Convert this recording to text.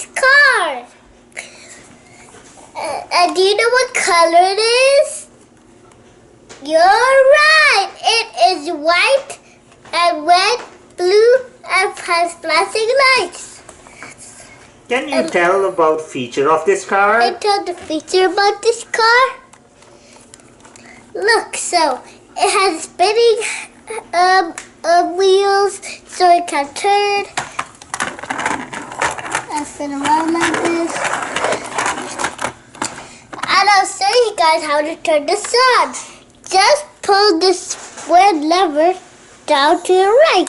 this car. And do you know what color it is? You're right. It is white and red, blue, and has flashing lights. Can you tell about feature of this car? I tell the feature about this car. Look, so it has spinning wheels, so it can turn and spin around like this. And I'll show you guys how to turn this on. Just pull this red lever down to the right.